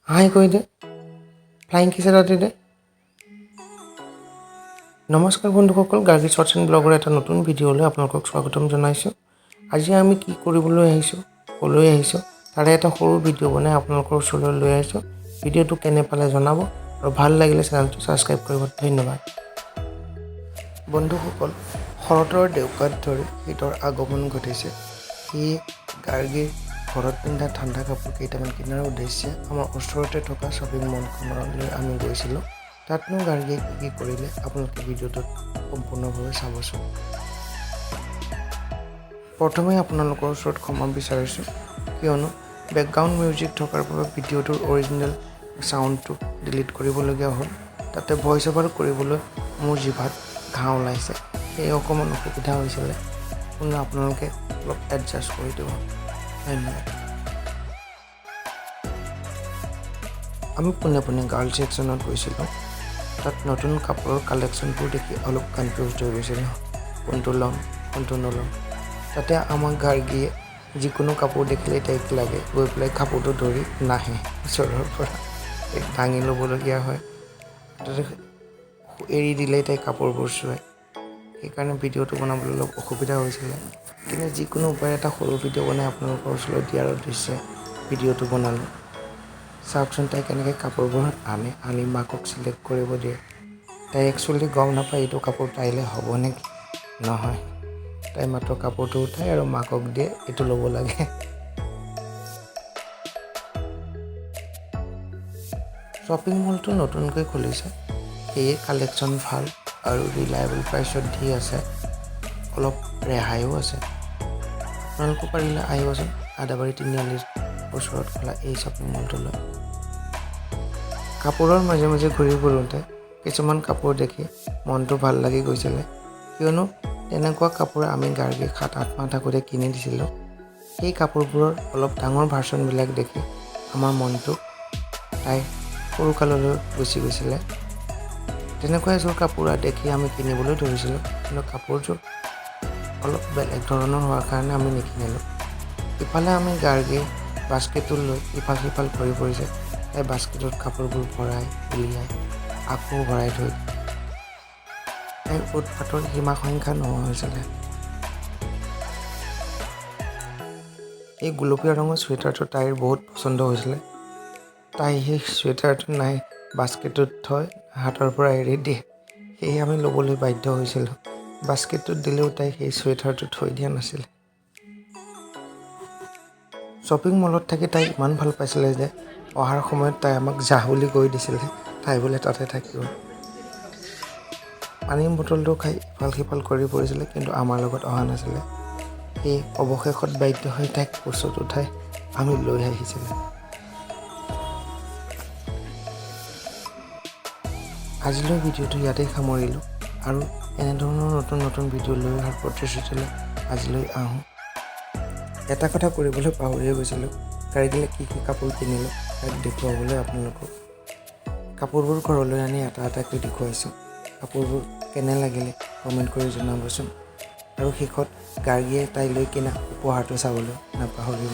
হাই কৈ দে ফ্লাইং কিছ এটা দি দে নমস্কাৰ বন্ধুসকল গাৰ্গি শৰ্টছ এণ্ড ব্লগৰ এটা নতুন ভিডিঅ'লৈ আপোনালোকক স্বাগতম জনাইছোঁ আজি আমি কি কৰিবলৈ আহিছোঁ ক'লৈ আহিছোঁ তাৰে এটা সৰু ভিডিঅ' বনাই আপোনালোকৰ ওচৰলৈ লৈ আহিছোঁ ভিডিঅ'টো কেনে পালে জনাব আৰু ভাল লাগিলে চেনেলটো ছাবস্ক্ৰাইব কৰিব ধন্যবাদ বন্ধুসকল শৰতৰ দেউকাত ধৰি শীতৰ আগমন ঘটিছে এই গাৰ্গিৰ ঘৰত পিন্ধা ঠাণ্ডা কাপোৰ কেইটামান কিনাৰ উদ্দেশ্যে আমাৰ ওচৰতে থকা শ্বপিং মলখনলৈ আমি গৈছিলোঁ তাতনো গাৰ্গিয়ে কি কৰিলে আপোনালোকে ভিডিঅ'টোত সম্পূৰ্ণভাৱে চাবচোন প্ৰথমে আপোনালোকৰ ওচৰত ক্ষমা বিচাৰিছোঁ কিয়নো বেকগ্ৰাউণ্ড মিউজিক থকাৰ বাবে ভিডিঅ'টোৰ অৰিজিনেল চাউণ্ডটো ডিলিট কৰিবলগীয়া হ'ল তাতে ভইচ অভাৰ কৰিবলৈ মোৰ জিভাত ঘাঁ ওলাইছে সেই অকণমান অসুবিধা হৈছিলে আপোনালোকে অলপ এডজাষ্ট কৰি দিব ধন্যবাদ আমি পোনে পোনে গাৰ্ল ছেকশ্যনত গৈছিলোঁ তাত নতুন কাপোৰৰ কালেকশ্যনবোৰ দেখি অলপ কনফিউজ হৈ গৈছিলোঁ কোনটো ল'ম কোনটো নল'ম তাতে আমাক গাৰ্গীয়ে যিকোনো কাপোৰ দেখিলে তাইক লাগে গৈ পেলাই কাপোৰটো ধৰি নাহে ওচৰৰ পৰা তাইক দাঙি ল'বলগীয়া হয় তাতে এৰি দিলেই তাই কাপোৰবোৰ চুৱায় সেইকাৰণে ভিডিঅ'টো বনাবলৈ অলপ অসুবিধা হৈছিলে কিন্তু যিকোনো উপায় এটা সৰু ভিডিঅ' বনাই আপোনালোকৰ ওচৰলৈ দিয়াৰ উদ্দেশ্যে ভিডিঅ'টো বনালোঁ চাওকচোন তাই কেনেকৈ কাপোৰবোৰ আনি মাকক চিলেক্ট কৰিব দিয়ে তাই একচুৱেলি গম নাপায় এইটো কাপোৰ তাইলৈ হ'ব নেকি নহয় তাই মাত্ৰ কাপোৰটো উঠাই আৰু মাকক দিয়ে এইটো ল'ব লাগে শ্বপিং মলটো নতুনকৈ খুলিছে সেয়ে কালেকশ্যন ভাল আৰু ৰিলায়েবল প্ৰাইচত দি আছে অলপ ৰেহাইও আছে আপোনালোকো পাৰিলে আহিবচোন আদাবাৰী তিনিআলিৰ ওচৰত খোলা এই শ্বপিং মলটোলৈ কাপোৰৰ মাজে মাজে ঘূৰি ফুৰোঁতে কিছুমান কাপোৰ দেখি মনটো ভাল লাগি গৈছিলে কিয়নো তেনেকুৱা কাপোৰ আমি গাৰ্গী 7-8 মাহ থাকোঁতে কিনি দিছিলোঁ সেই কাপোৰবোৰৰ অলপ ডাঙৰ ভাৰ্চনবিলাক দেখি আমাৰ মনটো তাই সৰুকাললৈ গুচি গৈছিলে তেনেকুৱা এযোৰ কাপোৰ দেখি আমি কিনিবলৈ ধৰিছিলোঁ কিন্তু কাপোৰযোৰ অলপ বেলেগ ধৰণৰ হোৱাৰ কাৰণে আমি নিকিনিলোঁ ইফালে আমি গাৰ্গী বাস্কেটটো লৈ ইফাল সিফাল কৰি পৰিছে তাই বাস্কেটত কাপোৰবোৰ ভৰাই উলিয়াই আকৌ ভৰাই থৈ তাইৰ উৎপাতৰ সীমা সংখ্যা নোহোৱা হৈছিলে এই গোলপীয়া ৰঙৰ চুৱেটাৰটো তাইৰ বহুত পচন্দ হৈছিলে তাই সেই চুৱেটাৰটো নাই বাস্কেটত থৈ হাতৰ পৰা এৰি দিয়ে সেয়ে আমি ল'বলৈ বাধ্য হৈছিলোঁ বাস্কেটটোত দিলেও তাই সেই চুৱেটাৰটো থৈ দিয়া নাছিলে শ্বপিং মলত থাকি তাই ইমান ভাল পাইছিলে যে অহাৰ সময়ত তাই আমাক যাহ বুলি কৈ দিছিলে তাই বোলে তাতে থাকিব পানীৰ বটলটো খাই ইফাল সিফাল কৰি পৰিছিলে কিন্তু আমাৰ লগত অহা নাছিলে সেই অৱশেষত বাধ্য হৈ তাইক কোচত উঠাই আমি লৈ আহিছিলোঁ আজিলৈ ভিডিঅ'টো ইয়াতেই সামৰিলোঁ আৰু এনেধৰণৰ নতুন নতুন ভিডিঅ' লৈ অহাৰ প্ৰতিশ্ৰুতিলৈ আজিলৈ আহোঁ এটা কথা কৰিবলৈ পাহৰিয়ে গৈছিলোঁ গাৰ্গীলে কি কি কাপোৰ কিনিলোঁ তাক দেখুৱাবলৈ আপোনালোকক কাপোৰবোৰ ঘৰলৈ আনি এটা এটাকৈ দেখুৱাইছোঁ কাপোৰবোৰ কেনে লাগিলে কমেণ্ট কৰি জনাবচোন আৰু শেষত গাৰ্গীয়ে তাইলৈ কিনা উপহাৰটো চাবলৈ নাপাহৰিব